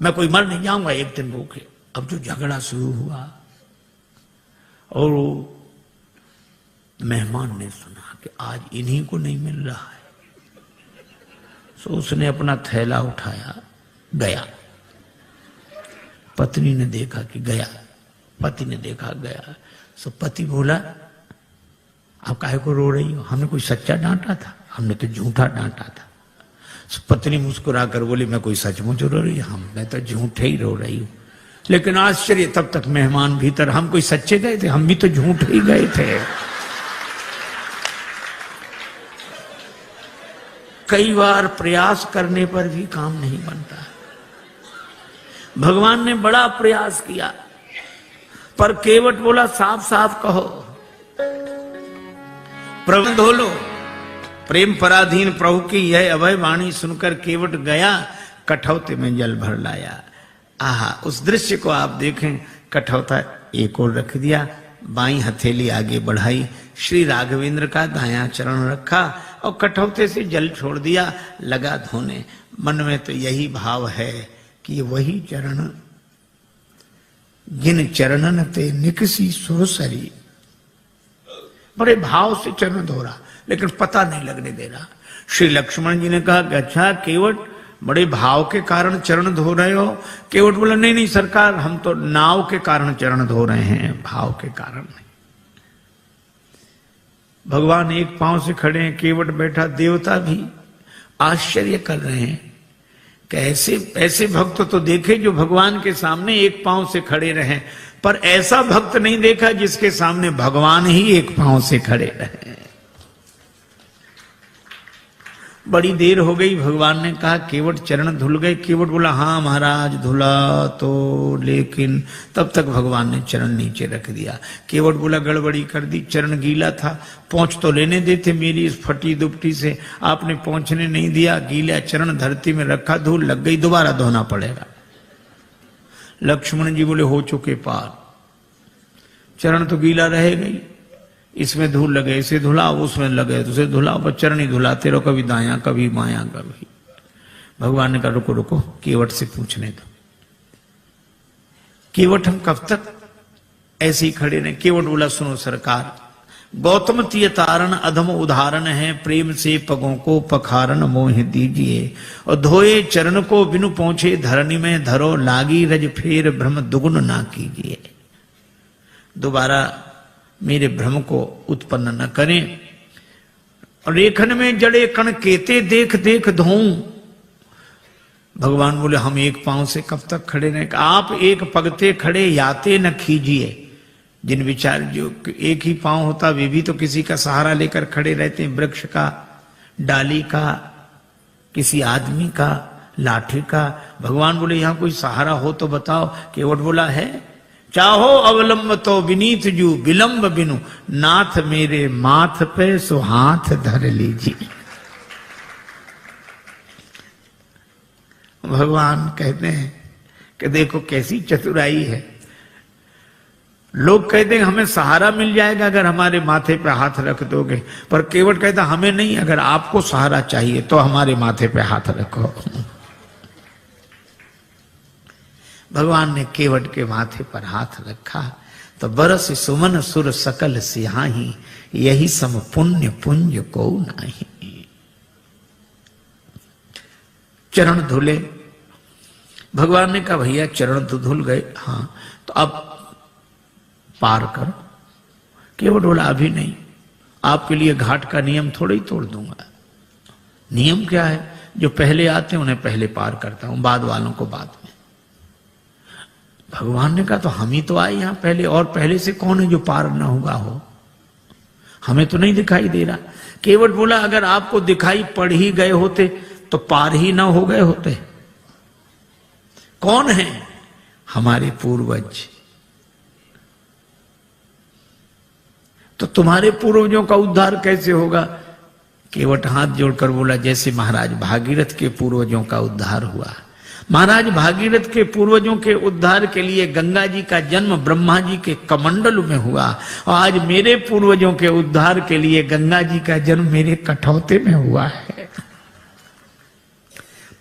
मैं कोई मर नहीं जाऊंगा एक दिन भूखे। अब जो झगड़ा शुरू हुआ और मेहमान ने सुना कि आज इन्हीं को नहीं मिल रहा है, तो उसने अपना थैला उठाया गया। पत्नी ने देखा कि गया, पति ने देखा गया। सो पति बोला आप काहे को रो रही हो, हमने कोई सच्चा डांटा था, हमने तो झूठा डांटा था। सो पत्नी मुस्कुरा कर बोली मैं कोई सचमुच रो रही हूं, मैं तो झूठे ही रो रही हूं। लेकिन आश्चर्य, तब तक मेहमान भीतर, हम कोई सच्चे गए थे, हम भी तो झूठे ही गए थे। कई बार प्रयास करने पर भी काम नहीं बनता। भगवान ने बड़ा प्रयास किया पर केवट बोला साफ साफ कहो, प्रबंध हो लो। प्रेम पराधीन प्रभु की यह अभय वाणी सुनकर केवट गया, कठौते में जल भर लाया। आहा, उस दृश्य को आप देखें। कठौता एक और रख दिया, बाईं हथेली आगे बढ़ाई, श्री राघवेंद्र का दायां चरण रखा और कठौते से जल छोड़ दिया, लगा धोने। मन में तो यही भाव है कि वही चरण जिन चरणन ते निकसी सुरसरी। बड़े भाव से चरण धो रहा लेकिन पता नहीं लगने दे रहा। श्री लक्ष्मण जी ने कहा कि अच्छा केवट, बड़े भाव के कारण चरण धो रहे हो? केवट बोला नहीं नहीं सरकार, हम तो नाव के कारण चरण धो रहे हैं, भाव के कारण नहीं। भगवान एक पांव से खड़े हैं, केवट बैठा, देवता भी आश्चर्य कर रहे हैं कि ऐसे भक्त तो देखे जो भगवान के सामने एक पांव से खड़े रहे, पर ऐसा भक्त नहीं देखा जिसके सामने भगवान ही एक पांव से खड़े रहे। बड़ी देर हो गई, भगवान ने कहा केवट चरण धुल गए? केवट बोला हाँ महाराज धुला तो, लेकिन तब तक भगवान ने चरण नीचे रख दिया। केवट बोला गड़बड़ी कर दी, चरण गीला था, पहुंच तो लेने देते मेरी इस फटी दुपटी से, आपने पहुंचने नहीं दिया, गीला चरण धरती में रखा, धूल लग गई, दोबारा धोना पड़ेगा। लक्ष्मण जी बोले हो चुके पार, चरण तो गीला रहेगा ही, इसमें धूल लगे इसे धुलाओ, उसमें लगे तो उसे धुलाओ, पर चरण ही धुलाते रहो, कभी दायां कभी बायां कभी। भगवान ने कहा रुको रुको, केवट से पूछने दो। केवट हम कब तक ऐसे ही खड़े रहे? केवट बोला सुनो सरकार, गौतम तीय तारण अधम उदाहरण है, प्रेम से पगों को पखारण मोह दीजिए, और धोए चरण को बिनु पहुंचे धरनी में धरो, लागी रज फेर भ्रम दुगुन ना कीजिए। दोबारा मेरे भ्रम को उत्पन्न न करें। रेखन में जड़े कण केते देख देख धोऊं। भगवान बोले हम एक पांव से कब तक खड़े रहें? आप एक पगते खड़े याते न खीजिए। जिन विचार जो एक ही पांव होता वे भी तो किसी का सहारा लेकर खड़े रहते हैं, वृक्ष का, डाली का, किसी आदमी का, लाठी का। भगवान बोले यहां कोई सहारा हो तो बताओ। केवट बोला है, चाहो अवलंब तो विनीत जू, विलंब बिनु नाथ मेरे माथ पे सो हाथ धर लीजिए। भगवान कहते हैं कि देखो कैसी चतुराई है। लोग कहते हैं हमें सहारा मिल जाएगा अगर हमारे माथे पे हाथ रख दोगे, पर केवट कहता हमें नहीं, अगर आपको सहारा चाहिए तो हमारे माथे पे हाथ रखो। भगवान ने केवट के माथे पर हाथ रखा तो बरस सुमन सुर सकल सिहाही, यही सम पुण्य पुंज को नाही। चरण धुले। भगवान ने कहा भैया चरण तो धुल गए, हाँ तो अब पार करो। केवट बोला अभी नहीं, आपके लिए घाट का नियम थोड़ा ही तोड़ दूंगा। नियम क्या है? जो पहले आते हैं उन्हें पहले पार करता हूं, बाद वालों को बाद में। भगवान ने कहा तो हम ही तो आए यहां पहले, और पहले से कौन है जो पार ना हुआ हो? हमें तो नहीं दिखाई दे रहा। केवट बोला अगर आपको दिखाई पड़ ही गए होते तो पार ही ना हो गए होते। कौन है? हमारे पूर्वज। तो तुम्हारे पूर्वजों का उद्धार कैसे होगा? केवट हाथ जोड़कर बोला जैसे महाराज भागीरथ के पूर्वजों का उद्धार हुआ। महाराज भागीरथ के पूर्वजों के उद्धार के लिए गंगा जी का जन्म ब्रह्मा जी के कमंडल में हुआ, और आज मेरे पूर्वजों के उद्धार के लिए गंगा जी का जन्म मेरे कठौते में हुआ है।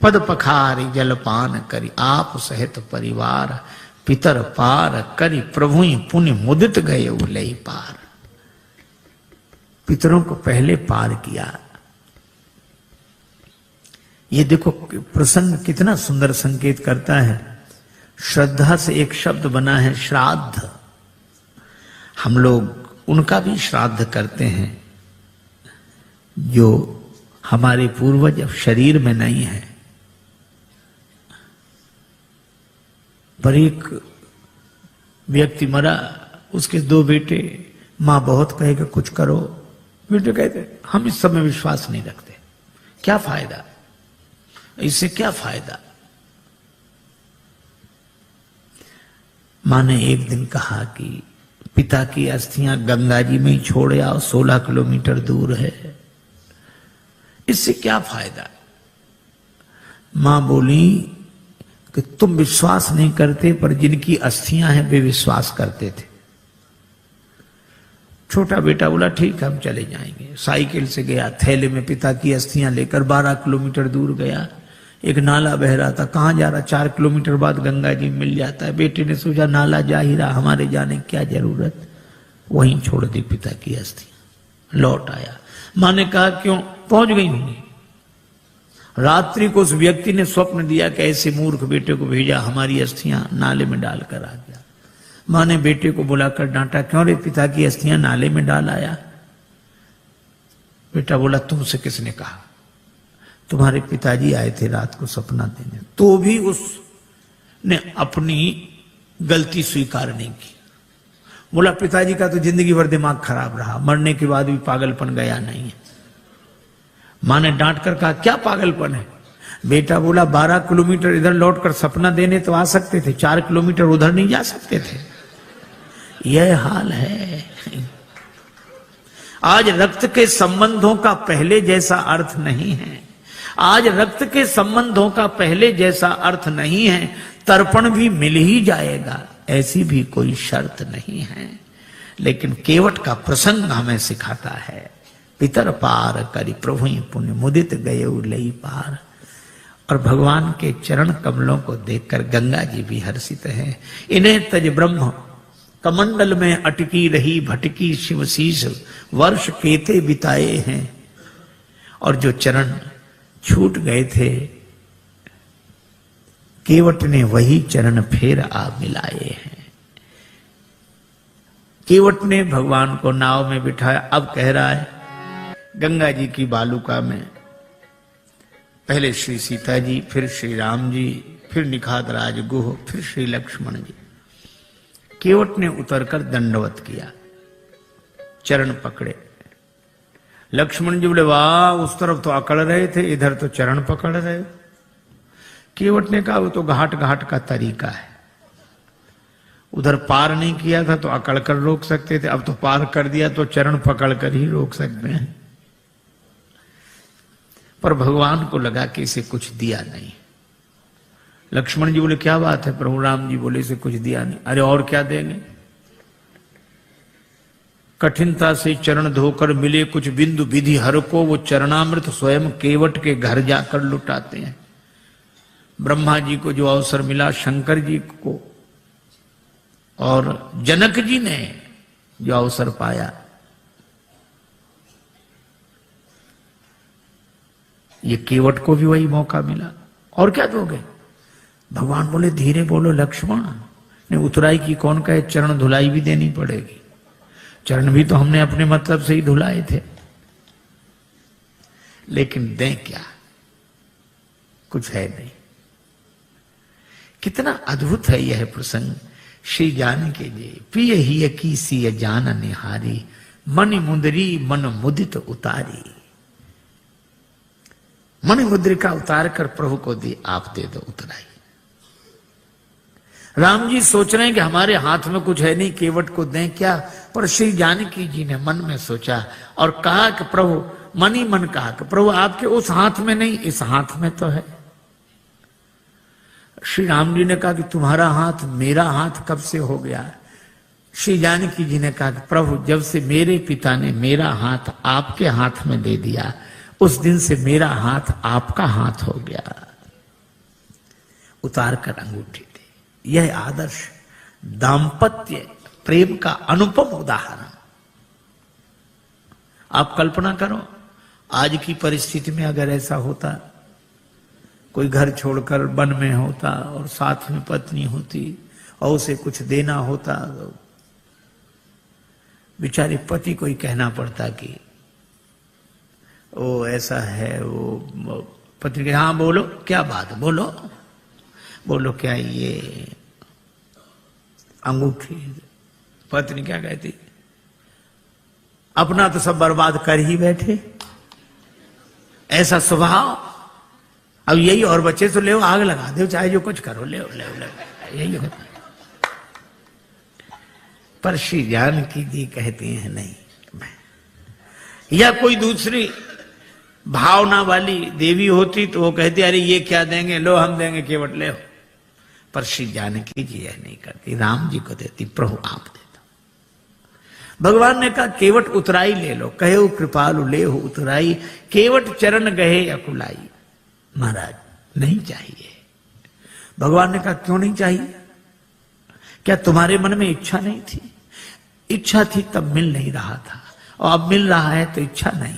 पद पखारी जलपान करी आप सहित परिवार, पितर पार करी प्रभु पुण्य मुदित गए उलई पार। पितरों को पहले पार किया। ये देखो प्रसंग कितना सुंदर संकेत करता है। श्रद्धा से एक शब्द बना है श्राद्ध। हम लोग उनका भी श्राद्ध करते हैं जो हमारे पूर्वज अब शरीर में नहीं है। पर एक व्यक्ति मरा, उसके 2 बेटे, मां बहुत कहे कि कुछ करो, बेटे कहते हम इस सब में विश्वास नहीं रखते, क्या फायदा, इससे क्या फायदा। मां ने एक दिन कहा कि पिता की अस्थियां गंगा जी में ही छोड़ आओ, 16 किलोमीटर दूर है, इससे क्या फायदा। मां बोली कि तुम विश्वास नहीं करते, पर जिनकी अस्थियां हैं वे विश्वास करते थे। छोटा बेटा बोला ठीक है हम चले जाएंगे। साइकिल से गया, थैले में पिता की अस्थियां लेकर 12 किलोमीटर दूर गया। एक नाला बह रहा था, कहां जा रहा, 4 किलोमीटर बाद गंगा जी मिल जाता है। बेटे ने सोचा नाला जा ही रहा, हमारे जाने की क्या जरूरत, वहीं छोड़ दी पिता की अस्थियां। लौट आया, मां ने कहा क्यों, पहुंच गई होंगी। रात्रि को उस व्यक्ति ने स्वप्न दिया कि ऐसे मूर्ख बेटे को भेजा, हमारी अस्थियां नाले में डालकर आ गया। मां ने बेटे को बुलाकर डांटा, क्यों रे पिता की अस्थियां नाले में डाल आया। बेटा बोला तुमसे किसने कहा, तुम्हारे पिताजी आए थे रात को सपना देने। तो भी उसने अपनी गलती स्वीकार नहीं की। बोला पिताजी का तो जिंदगी भर दिमाग खराब रहा, मरने के बाद भी पागलपन गया नहीं है। मां ने डांट कर कहा क्या पागलपन है। बेटा बोला 12 किलोमीटर इधर लौटकर सपना देने तो आ सकते थे, 4 किलोमीटर उधर नहीं जा सकते थे। यह हाल है। आज रक्त के संबंधों का पहले जैसा अर्थ नहीं है। आज रक्त के संबंधों का पहले जैसा अर्थ नहीं है। तर्पण भी मिल ही जाएगा, ऐसी भी कोई शर्त नहीं है। लेकिन केवट का प्रसंग हमें सिखाता है, पितर पार करी प्रभु पुण्य मुदित गए लई पार। और भगवान के चरण कमलों को देखकर गंगा जी भी हर्षित हैं। इन्हें तज ब्रह्म कमंडल में अटकी रही भटकी शिवशीष, वर्ष केते बिताए हैं। और जो चरण छूट गए थे, केवट ने वही चरण फिर आ मिलाए हैं। केवट ने भगवान को नाव में बिठाया। अब कह रहा है गंगा जी की बालुका में पहले श्री सीता जी, फिर श्री राम जी, फिर निखात राज गुह, फिर श्री लक्ष्मण जी। केवट ने उतरकर दंडवत किया, चरण पकड़े। लक्ष्मण जी बोले वाह, उस तरफ तो अकड़ रहे थे, इधर तो चरण पकड़ रहे। केवट ने कहा वो तो घाट घाट का तरीका है, उधर पार नहीं किया था तो अकड़ कर रोक सकते थे, अब तो पार कर दिया तो चरण पकड़ कर ही रोक सकते हैं। पर भगवान को लगा कि इसे कुछ दिया नहीं। लक्ष्मण जी बोले क्या बात है प्रभु। राम जी बोले इसे कुछ दिया नहीं। अरे और क्या देंगे। कठिनता से चरण धोकर मिले कुछ बिंदु विधि हर को, वो चरणामृत स्वयं केवट के घर जाकर लुटाते हैं। ब्रह्मा जी को जो अवसर मिला, शंकर जी को और जनक जी ने जो अवसर पाया, ये केवट को भी वही मौका मिला। और क्या दोगे। भगवान बोले धीरे बोलो लक्ष्मण, ने उतराई की कौन कहे, चरण धुलाई भी देनी पड़ेगी। चरण भी तो हमने अपने मतलब से ही धुलाए थे। लेकिन दें क्या, कुछ है नहीं। कितना अद्भुत है यह प्रसंग। श्री जानकी जी प्रिय ही की सी जान निहारी, मन मुंदरी मन मुदित उतारी। मन मुद्रिका उतार कर प्रभु को दी, आप दे दो उतराई। राम जी सोच रहे हैं कि हमारे हाथ में कुछ है नहीं, केवट को दें क्या। पर श्री जानकी जी ने मन में सोचा और कहा कि प्रभु, मन ही मन कहा कि प्रभु आपके उस हाथ में नहीं, इस हाथ में तो है। श्री राम जी ने कहा कि तुम्हारा हाथ मेरा हाथ कब से हो गया। श्री जानकी जी ने कहा कि प्रभु जब से मेरे पिता ने मेरा हाथ आपके हाथ में दे दिया, उस दिन से मेरा हाथ आपका हाथ हो गया। उतार कर अंगूठी दी। यह आदर्श दाम्पत्य प्रेम का अनुपम उदाहरण। आप कल्पना करो, आज की परिस्थिति में अगर ऐसा होता, कोई घर छोड़कर वन में होता और साथ में पत्नी होती और उसे कुछ देना होता, तो बेचारे पति को ही कहना पड़ता कि वो ऐसा है, वो पत्नी के हाँ बोलो, क्या बात, बोलो बोलो, क्या ये अंगूठी। पत्नी क्या कहती, अपना तो सब बर्बाद कर ही बैठे, ऐसा स्वभाव, अब यही और बच्चे तो ले आग लगा दो, चाहे जो कुछ करो, ले यही होता। पर श्री जानकी जी कहती हैं नहीं, या कोई दूसरी भावना वाली देवी होती तो वो कहती अरे ये क्या देंगे, लो हम देंगे, केवट ले हो। पर श्री जानकी जी यह नहीं करती, राम जी को देती, प्रभु आप दे दो। भगवान ने कहा केवट उतराई ले लो, कहे कृपालु ले हो उतराई, केवट चरण गहे अकुलाई। महाराज नहीं चाहिए। भगवान ने कहा क्यों नहीं चाहिए? क्या तुम्हारे मन में इच्छा नहीं थी? इच्छा थी तब मिल नहीं रहा था, और अब मिल रहा है तो इच्छा नहीं।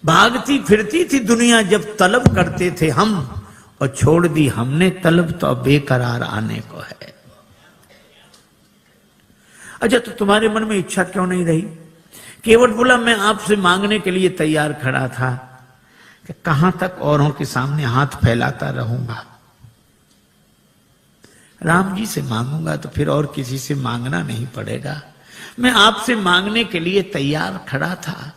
भागती फिरती थी दुनिया जब तलब करते थे हम, और छोड़ दी हमने तलब तो अब बेकरार आने को है। अच्छा, तो तुम्हारे मन में इच्छा क्यों नहीं रही? केवट बोला मैं आपसे मांगने के लिए तैयार खड़ा था कि कहां तक औरों के सामने हाथ फैलाता रहूंगा। राम जी से मांगूंगा तो फिर और किसी से मांगना नहीं पड़ेगा। मैं आपसे मांगने के लिए तैयार खड़ा था।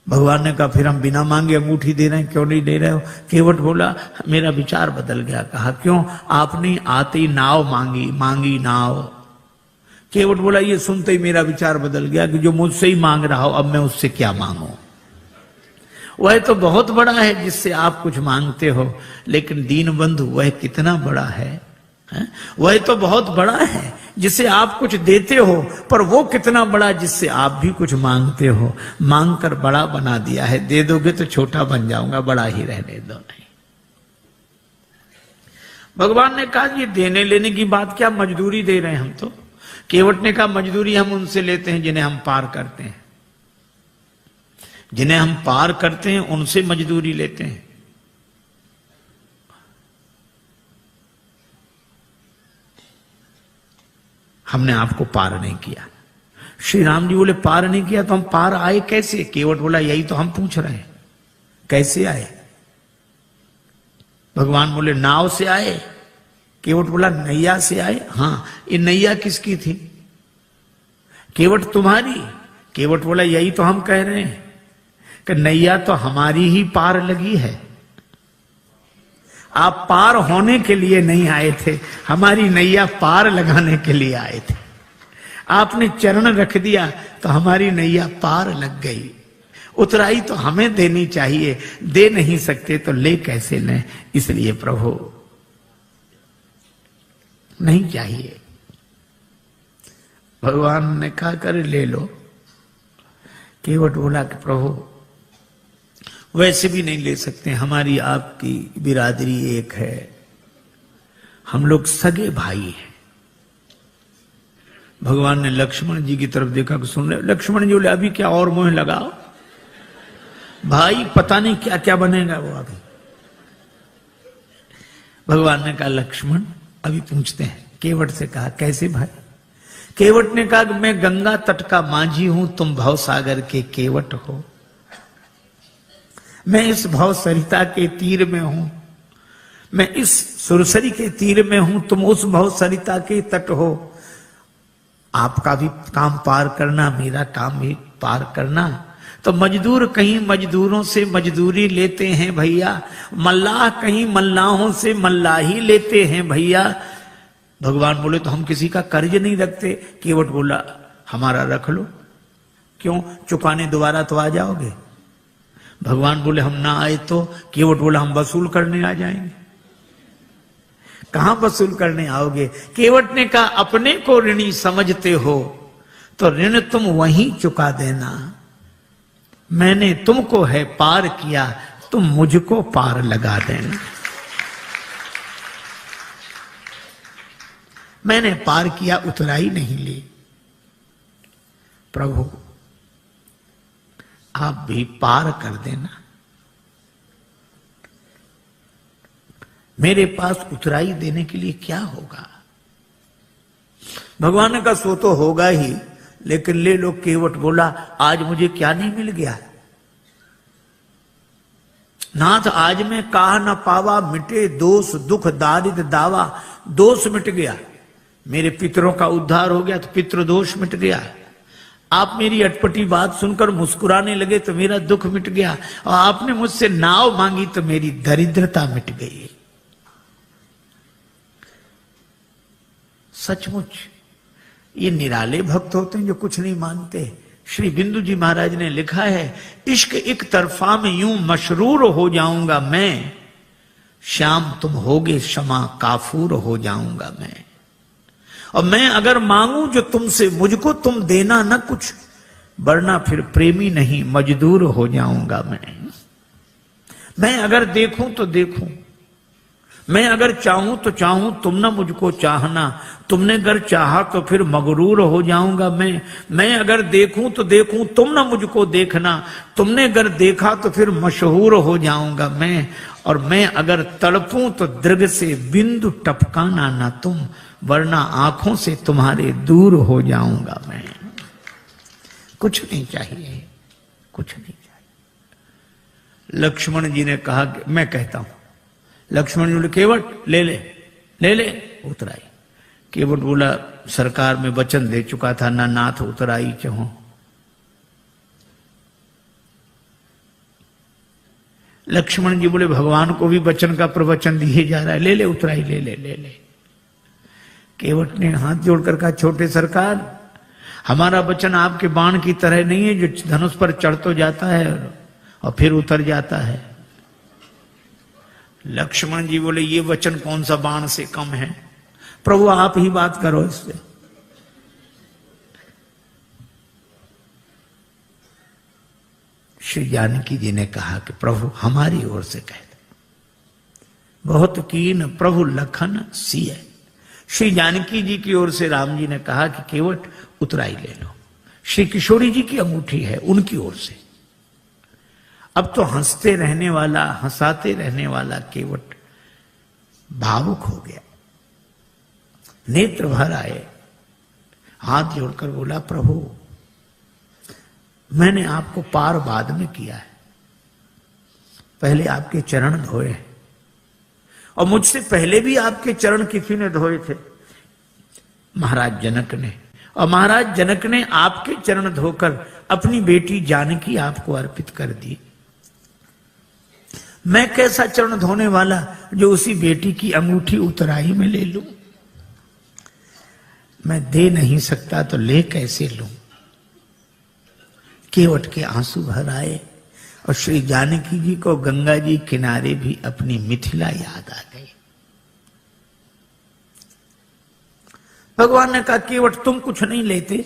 भगवान ने कहा फिर हम बिना मांगे अंगूठी दे रहे हैं, क्यों नहीं दे रहे हो? केवट बोला मेरा विचार बदल गया। कहा क्यों? आपने आती नाव मांगी नाव। केवट बोला ये सुनते ही मेरा विचार बदल गया कि जो मुझसे ही मांग रहा हो, अब मैं उससे क्या मांगू? वह तो बहुत बड़ा है जिससे आप कुछ मांगते हो, लेकिन दीन बंधु वह कितना बड़ा है? वह तो बहुत बड़ा है जिससे आप कुछ देते हो, पर वो कितना बड़ा जिससे आप भी कुछ मांगते हो। मांग कर बड़ा बना दिया है, दे दोगे तो छोटा बन जाऊंगा, बड़ा ही रहने दो। नहीं, भगवान ने कहा ये देने लेने की बात क्या, मजदूरी दे रहे हैं हम तो। केवट ने कहा मजदूरी हम उनसे लेते हैं जिन्हें हम पार करते हैं, जिन्हें हम पार करते हैं उनसे मजदूरी लेते हैं। हमने आपको पार नहीं किया। श्री राम जी बोले पार नहीं किया तो हम पार आए कैसे? केवट बोला यही तो हम पूछ रहे हैं, कैसे आए? भगवान बोले नाव से आए। केवट बोला नैया से आए। हाँ, ये नैया किसकी थी? केवट तुम्हारी। केवट बोला यही तो हम कह रहे हैं कि नैया तो हमारी ही पार लगी है, आप पार होने के लिए नहीं आए थे, हमारी नैया पार लगाने के लिए आए थे। आपने चरण रख दिया तो हमारी नैया पार लग गई। उतराई तो हमें देनी चाहिए, दे नहीं सकते तो ले कैसे लें? इसलिए प्रभु नहीं चाहिए। भगवान ने कहा कर ले लो। केवट बोला कि प्रभु वैसे भी नहीं ले सकते, हमारी आपकी बिरादरी एक है, हम लोग सगे भाई हैं। भगवान ने लक्ष्मण जी की तरफ देखा कि सुन रहे। लक्ष्मण जी बोले अभी क्या और मोह लगाओ भाई, पता नहीं क्या क्या बनेगा वो अभी। भगवान ने कहा लक्ष्मण अभी पूछते हैं। केवट से कहा कैसे भाई? केवट ने कहा कि मैं गंगा तट का माझी हूं, तुम भवसागर के केवट हो। मैं इस भव सरिता के तीर में हूं, मैं इस सुरसरी के तीर में हूं, तुम उस भव सरिता के तट हो। आपका भी काम पार करना, मेरा काम भी पार करना। तो मजदूर कहीं मजदूरों से मजदूरी लेते हैं भैया, मल्लाह कहीं मल्लाहों से मल्लाही लेते हैं भैया। भगवान बोले तो हम किसी का कर्ज नहीं रखते। केवट बोला हमारा रख लो। क्यों? चुकाने दोबारा तो आ जाओगे। भगवान बोले हम ना आए तो? केवट बोला हम वसूल करने आ जाएंगे। कहां वसूल करने आओगे? केवट ने कहा अपने को ऋणी समझते हो तो ऋण तुम वहीं चुका देना। मैंने तुमको है पार किया, तुम मुझको पार लगा देना। मैंने पार किया, उतराई नहीं ली। प्रभु आप भी पार कर देना। मेरे पास उतराई देने के लिए क्या होगा? भगवान ने कहा सो तो होगा ही, लेकिन ले लो। केवट बोला आज मुझे क्या नहीं मिल गया? नाथ आज मैं कहा न पावा, मिटे दोष दुख दारिद्र दावा। दोष मिट गया, मेरे पितरों का उद्धार हो गया तो पितृ दोष मिट गया। आप मेरी अटपटी बात सुनकर मुस्कुराने लगे तो मेरा दुख मिट गया, और आपने मुझसे नाव मांगी तो मेरी दरिद्रता मिट गई। सचमुच ये निराले भक्त होते हैं जो कुछ नहीं मानते। श्री बिंदु जी महाराज ने लिखा है, इश्क एक तरफा में यूं मशरूर हो जाऊंगा मैं, श्याम तुम होगे क्षमा काफूर हो जाऊंगा मैं। और मैं अगर मांगू जो तुमसे, मुझको तुम देना न कुछ, वरना फिर प्रेमी नहीं मजदूर हो जाऊंगा मैं अगर देखूं तो देखूं, मैं अगर चाहूं तो चाहूं, तुम ना मुझको चाहना। तुमने अगर चाहा तो फिर मगरूर हो जाऊंगा मैं अगर देखूं तो देखूं, तुम ना मुझको देखना। तुमने अगर देखा तो फिर मशहूर हो जाऊंगा मैं। और मैं अगर तड़पूं तो दृग से बिंदु टपकाना ना तुम, वरना आंखों से तुम्हारे दूर हो जाऊंगा मैं। कुछ नहीं चाहिए, कुछ नहीं चाहिए। लक्ष्मण जी ने कहा कि मैं कहता हूं। लक्ष्मण जी बोले केवट ले ले ले ले उतराई। केवट बोला सरकार में वचन दे चुका था ना नाथ उतराई चाहो। लक्ष्मण जी बोले भगवान को भी वचन का प्रवचन दिए जा रहा है, ले ले उतराई ले ले ले ले। केवट ने हाथ जोड़कर कहा छोटे सरकार, हमारा वचन आपके बाण की तरह नहीं है जो धनुष पर चढ़ तो जाता है और फिर उतर जाता है। लक्ष्मण जी बोले ये वचन कौन सा बाण से कम है? प्रभु आप ही बात करो इससे। श्री जानकी जी ने कहा कि प्रभु हमारी ओर से कह दो। बहुत कीन प्रभु लखन सिय। श्री जानकी जी की ओर से राम जी ने कहा कि केवट उतराई ले लो। श्री किशोरी जी की अंगूठी है उनकी ओर से। अब तो हंसते रहने वाला, हंसाते रहने वाला केवट भावुक हो गया, नेत्र भर आए, हाथ जोड़कर बोला प्रभु मैंने आपको पार बाद में किया है, पहले आपके चरण धोए और मुझसे पहले भी आपके चरण किसी ने धोए थे, महाराज जनक ने। और महाराज जनक ने आपके चरण धोकर अपनी बेटी जानकी आपको अर्पित कर दी। मैं कैसा चरण धोने वाला जो उसी बेटी की अंगूठी उतराई में ले लूं? मैं दे नहीं सकता तो ले कैसे लूं? केवट के आंसू भर आए और श्री जानकी जी को गंगा जी किनारे भी अपनी मिथिला याद आ गई। भगवान ने कहा केवट तुम कुछ नहीं लेते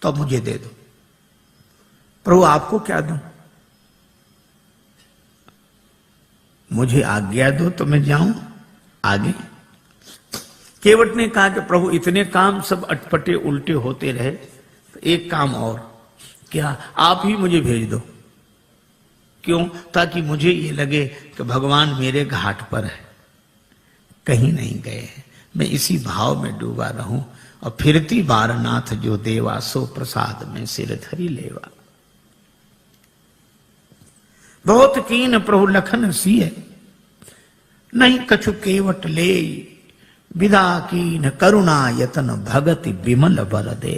तो मुझे दे दो। प्रभु आपको क्या दूं? मुझे आज्ञा दो तो मैं जाऊं आगे। केवट ने कहा कि प्रभु इतने काम सब अटपटे उल्टे होते रहे, तो एक काम और, क्या आप ही मुझे भेज दो। क्यों? ताकि मुझे ये लगे कि भगवान मेरे घाट पर है, कहीं नहीं गए हैं, मैं इसी भाव में डूबा रहूं। और फिरती बारनाथ जो देवा, सो प्रसाद में सिर धरी लेवा। बहुत कीन प्रभु लखन सिय, नहीं कछु केवट ले, विदा कीन करुणा यतन भगति विमल बर दे।